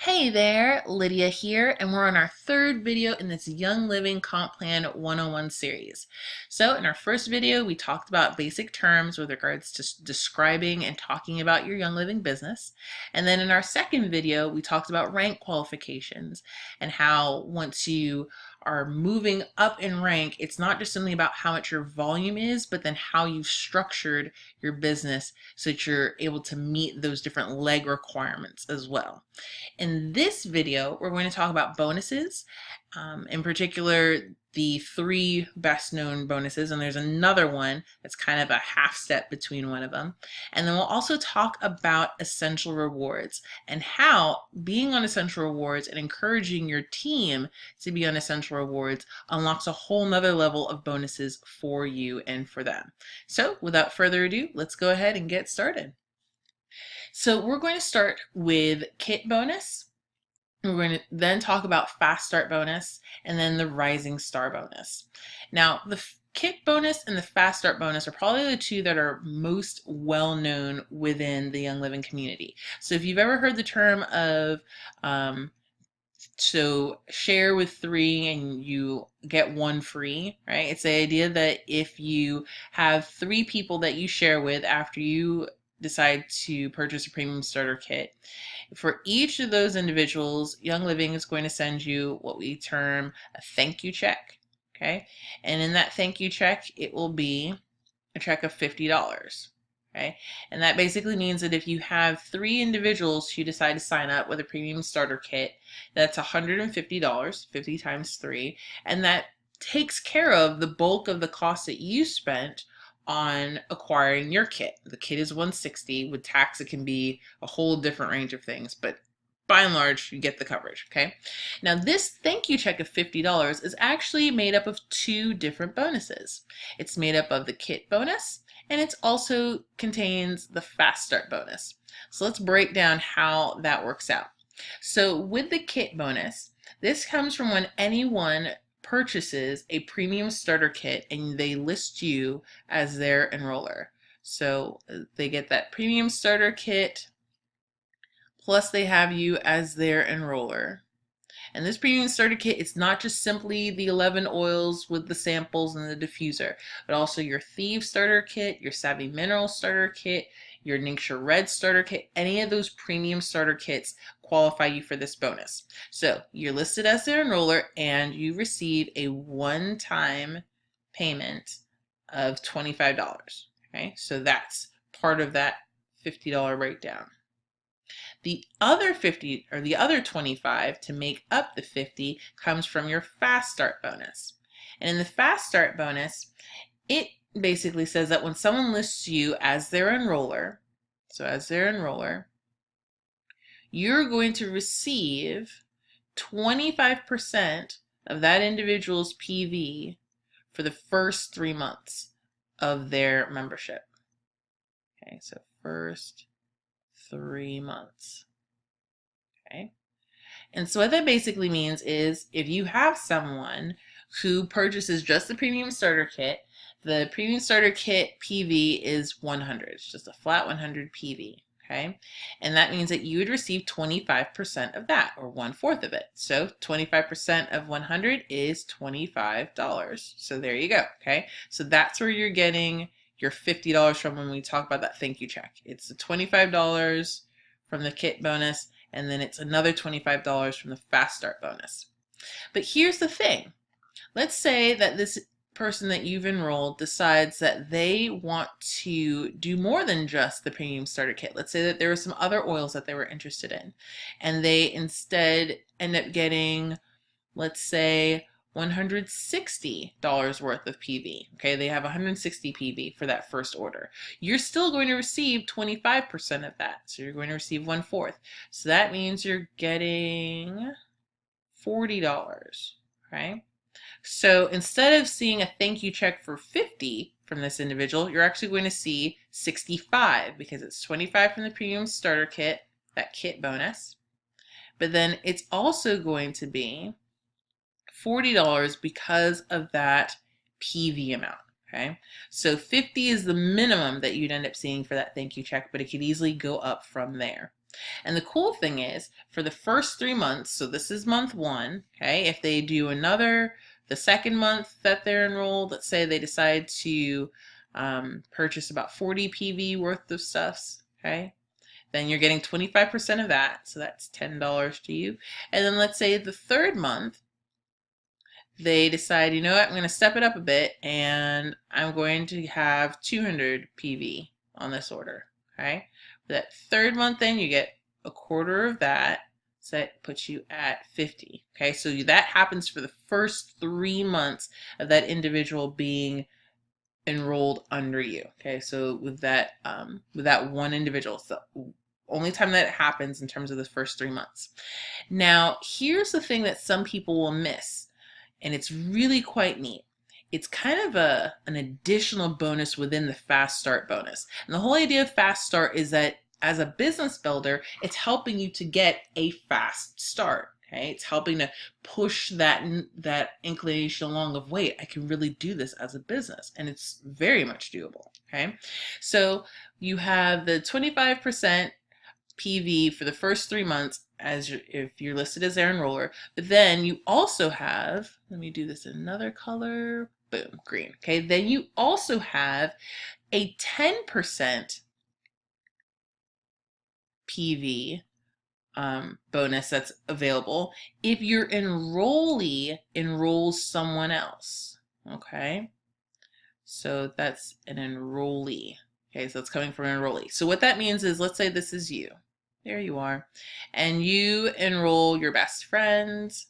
Hey there, Lydia here, and we're on our third video in this Young Living Comp Plan 101 series. So in our first video, we talked about basic terms with regards to describing and talking about your Young Living business. And then in our second video, we talked about rank qualifications and how once you are moving up in rank, it's not just something about how much your volume is, but then how you've structured your business so that you're able to meet those different leg requirements as well. In this video, we're going to talk about bonuses, in particular, the three best known bonuses, and there's another one that's kind of a half step between one of them. And then we'll also talk about essential rewards and how being on essential rewards and encouraging your team to be on essential rewards unlocks a whole nother level of bonuses for you and for them. So without further ado, let's go ahead and get started. So we're going to start with kit bonus. We're going to then talk about fast start bonus and then the rising star bonus. Now the kit bonus and the fast start bonus are probably the two that are most well known within the Young Living community. So if you've ever heard the term of so share with 3 and you get 1 free, right? It's the idea that if you have 3 people that you share with after you decide to purchase a premium starter kit, for each of those individuals, Young Living is going to send you what we term a thank you check, okay? And in that thank you check, it will be a check of $50. Okay, and that basically means that if you have 3 individuals who decide to sign up with a premium starter kit, that's $150, 50 times 3, and that takes care of the bulk of the cost that you spent on acquiring your kit. The kit is $160. With tax, it can be a whole different range of things, but by and large, you get the coverage, okay? Now, this thank you check of $50 is actually made up of 2 different bonuses. It's made up of the kit bonus, and it also contains the fast start bonus. So let's break down how that works out. So with the kit bonus, this comes from when anyone purchases a premium starter kit and they list you as their enroller. So they get that premium starter kit, plus they have you as their enroller. And this premium starter kit, it's not just simply the 11 oils with the samples and the diffuser, but also your Thieves starter kit, your Savvy Mineral starter kit, your Ningxia Red starter kit. Any of those premium starter kits qualify you for this bonus. So you're listed as their enroller and you receive a one-time payment of $25. Okay, so that's part of that $50 breakdown. The other 50 or the other 25 to make up the 50 comes from your fast start bonus. And in the fast start bonus, it basically says that when someone lists you as their enroller, so as their enroller, you're going to receive 25% of that individual's PV for the first 3 months of their membership. Okay, so first 3 months. Okay. And so what that basically means is if you have someone who purchases just the premium starter kit, the premium starter kit PV is 100. It's just a flat 100 PV. Okay. And that means that you would receive 25% of that, or 1/4 of it. So 25% of 100 is $25. So there you go. Okay. So that's where you're getting your $50 from when we talk about that thank you check. It's the $25 from the kit bonus, and then it's another $25 from the fast start bonus. But here's the thing. Let's say that this person that you've enrolled decides that they want to do more than just the premium starter kit. Let's say that there were some other oils that they were interested in, and they instead end up getting, let's say, $160 worth of PV. Okay, they have 160 PV for that first order. You're still going to receive 25% of that. So you're going to receive 1/4. So that means you're getting $40. Okay. So instead of seeing a thank you check for 50 from this individual, you're actually going to see 65 because it's 25 from the premium starter kit, that kit bonus. But then it's also going to be $40 because of that PV amount. Okay, so 50 is the minimum that you'd end up seeing for that thank you check, but it could easily go up from there. And the cool thing is for the first 3 months, so this is month 1, okay, if they do the second month that they're enrolled, let's say they decide to purchase about 40 PV worth of stuffs, okay, then you're getting 25% of that, so that's $10 to you. And then let's say the third month, they decide, you know what, I'm going to step it up a bit and I'm going to have 200 PV on this order, okay? For that third month, then you get a quarter of that, so that puts you at 50, okay? So that happens for the first 3 months of that individual being enrolled under you, okay? So with that one individual, so only time that it happens in terms of the first 3 months. Now, here's the thing that some people will miss, and it's really quite neat. It's kind of an additional bonus within the Fast Start bonus. And the whole idea of Fast Start is that as a business builder, it's helping you to get a fast start. Okay, it's helping to push that inclination along of, wait, I can really do this as a business, and it's very much doable. Okay, so you have the 25% PV for the first 3 months if you're listed as their enroller, but then you also have, let me do this in another color, boom, green. Okay, then you also have a 10% PV bonus that's available if your enrollee enrolls someone else. Okay, so that's an enrollee. Okay, so it's coming from an enrollee. So what that means is, let's say this is you. There you are. And you enroll your best friends.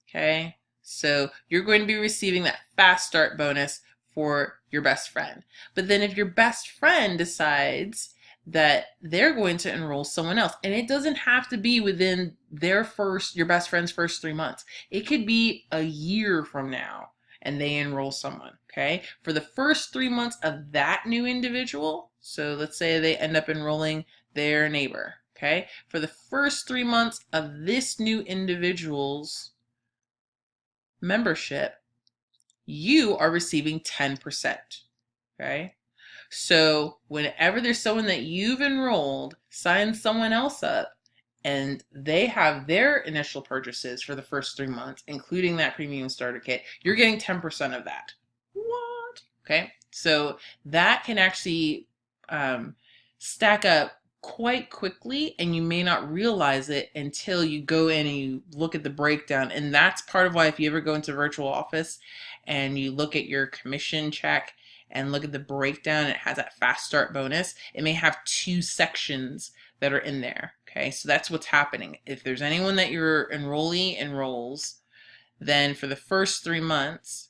Okay, so you're going to be receiving that Fast Start bonus for your best friend. But then if your best friend decides that they're going to enroll someone else, and it doesn't have to be within your best friend's first 3 months. It could be a year from now and they enroll someone, okay? For the first 3 months of that new individual, so let's say they end up enrolling their neighbor, okay? For the first 3 months of this new individual's membership, you are receiving 10%, okay? So whenever there's someone that you've enrolled, sign someone else up, and they have their initial purchases for the first 3 months, including that premium starter kit, you're getting 10% of that. What? Okay, so that can actually stack up quite quickly, and you may not realize it until you go in and you look at the breakdown. And that's part of why, if you ever go into virtual office and you look at your commission check and look at the breakdown, it has that Fast Start bonus. It may have 2 sections that are in there. Okay, so that's what's happening. If there's anyone that your enrollee enrolls, then for the first 3 months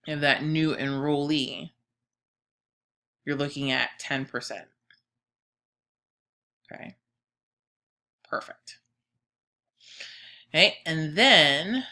of that new enrollee, you're looking at 10%. Okay, perfect. Okay, and then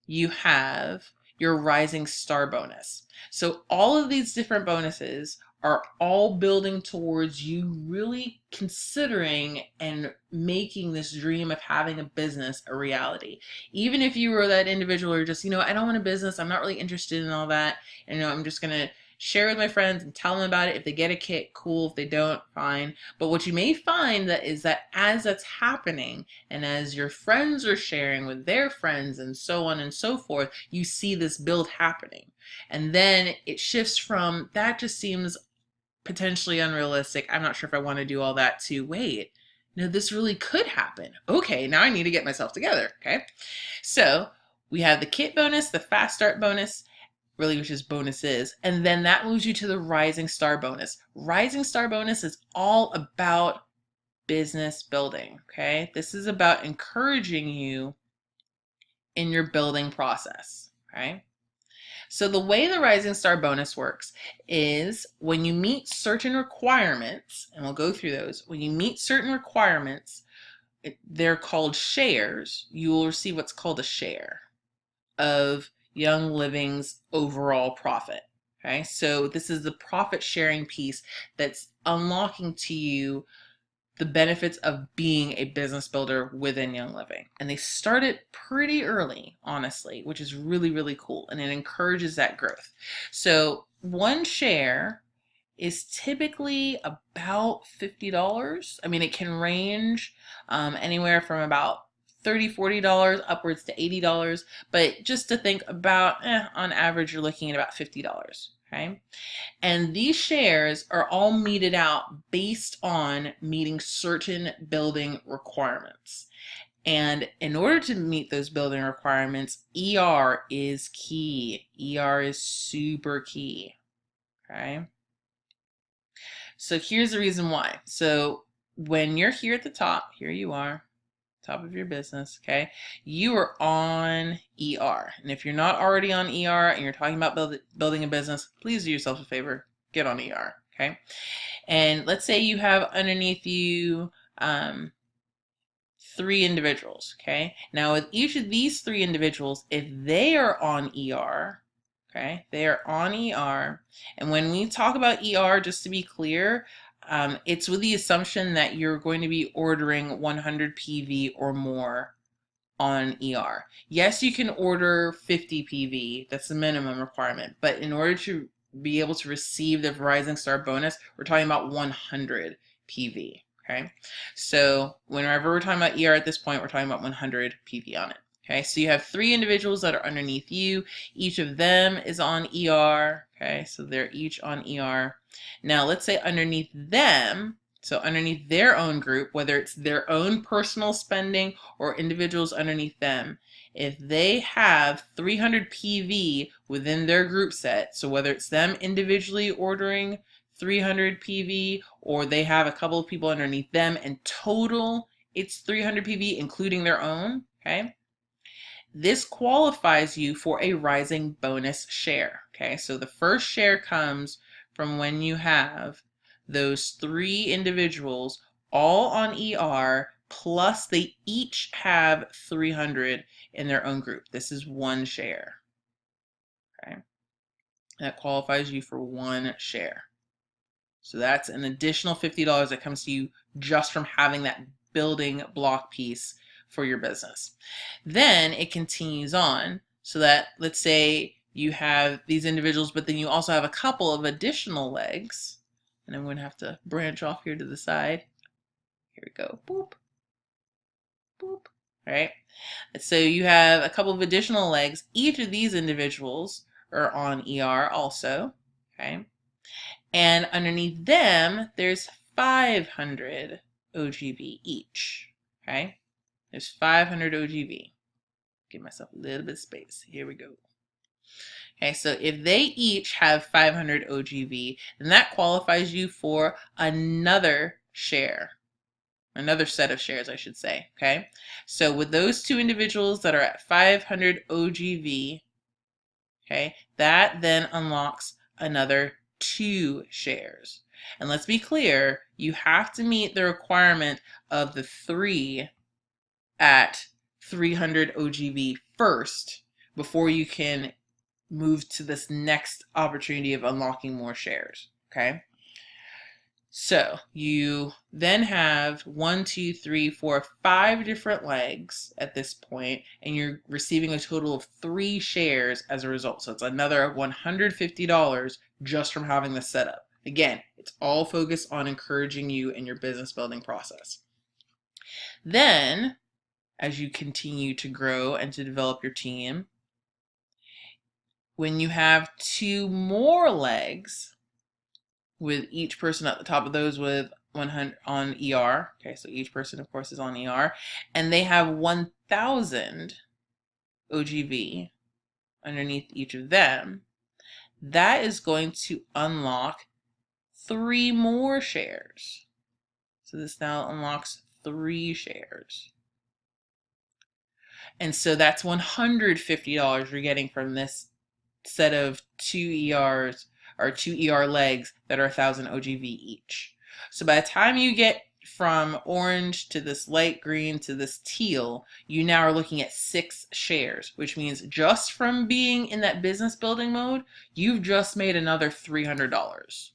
you have your Rising Star bonus. So all of these different bonuses are all building towards you really considering and making this dream of having a business a reality. Even if you were that individual who just, I don't want a business, I'm not really interested in all that, and I'm just gonna share with my friends and tell them about it. If they get a kit, cool. If they don't, fine. But what you may find is that as that's happening, and as your friends are sharing with their friends and so on and so forth, you see this build happening. And then it shifts from, that just seems potentially unrealistic, I'm not sure if I want to do all that, to, wait, no, this really could happen. Okay, now I need to get myself together. Okay, so we have the kit bonus, the Fast Start bonus, really, which is bonuses, and then that moves you to the Rising Star bonus. Rising Star bonus is all about business building. Okay, this is about encouraging you in your building process. Okay, so the way the Rising Star bonus works is when you meet certain requirements, and we'll go through those. When you meet certain requirements, they're called shares. You will receive what's called a share of Young Living's overall profit. Okay, so this is the profit sharing piece that's unlocking to you the benefits of being a business builder within Young Living. And they start it pretty early, honestly, which is really, really cool. And it encourages that growth. So one share is typically about $50. I mean, it can range anywhere from about $30, $40 upwards to $80. But just to think about, on average, you're looking at about $50. Okay. And these shares are all meted out based on meeting certain building requirements. And in order to meet those building requirements, ER is key. ER is super key. Okay. So here's the reason why. So when you're here at the top, here you are, top of your business, okay, you are on ER. And if you're not already on ER and you're talking about building a business, please do yourself a favor, get on ER, okay? And let's say you have underneath you 3 individuals, okay? Now with each of these 3 individuals, if they are on ER, okay, they are on ER, and when we talk about ER, just to be clear, it's with the assumption that you're going to be ordering 100 PV or more on ER. Yes, you can order 50 PV, that's the minimum requirement, but in order to be able to receive the Rising Star bonus, we're talking about 100 PV. Okay, so whenever we're talking about ER at this point, we're talking about 100 PV on it. Okay, so you have 3 individuals that are underneath you. Each of them is on ER. Okay, so they're each on ER. Now let's say underneath them, so underneath their own group, whether it's their own personal spending or individuals underneath them, if they have 300 PV within their group set, so whether it's them individually ordering 300 PV or they have a couple of people underneath them and total it's 300 PV including their own, okay? This qualifies you for a rising bonus share, okay? So the first share comes from when you have those 3 individuals all on ER plus they each have 300 in their own group. This is 1 share, okay? That qualifies you for 1 share. So that's an additional $50 that comes to you just from having that building block piece for your business. Then it continues on so that let's say you have these individuals, but then you also have a couple of additional legs. And I'm going to have to branch off here to the side. Here we go. Boop. Boop. All right. So you have a couple of additional legs. Each of these individuals are on ER also. Okay. And underneath them, there's 500 OGV each, okay? There's 500 OGV. Give myself a little bit of space. Here we go. Okay, so if they each have 500 OGV, then that qualifies you for another share. Another set of shares, I should say, okay? So with those 2 individuals that are at 500 OGV, okay, that then unlocks another 2 shares. And let's be clear, you have to meet the requirement of the 3 at 300 OGV first before you can move to this next opportunity of unlocking more shares, okay? So you then have 1, 2, 3, 4, 5 different legs at this point, and you're receiving a total of 3 shares as a result. So it's another $150 just from having this set up. Again, it's all focused on encouraging you in your business building process. Then, as you continue to grow and to develop your team, when you have 2 more legs, with each person at the top of those with 100 on ER. Okay, so each person, of course, is on ER. And they have 1,000 OGV underneath each of them. That is going to unlock 3 more shares. So this now unlocks 3 shares. And so that's $150 you're getting from this set of 2 ERs or 2 ER legs that are 1,000 OGV each. So by the time you get from orange to this light green to this teal, you now are looking at 6 shares, which means just from being in that business building mode, you've just made another $300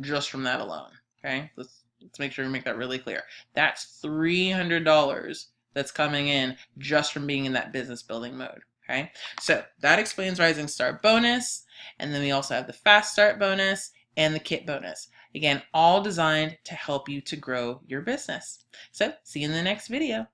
just from that alone. Okay, let's make sure we make that really clear. That's $300 that's coming in just from being in that business building mode. Okay, so that explains Rising Star bonus. And then we also have the Fast Start bonus and the kit bonus. Again, all designed to help you to grow your business. So see you in the next video.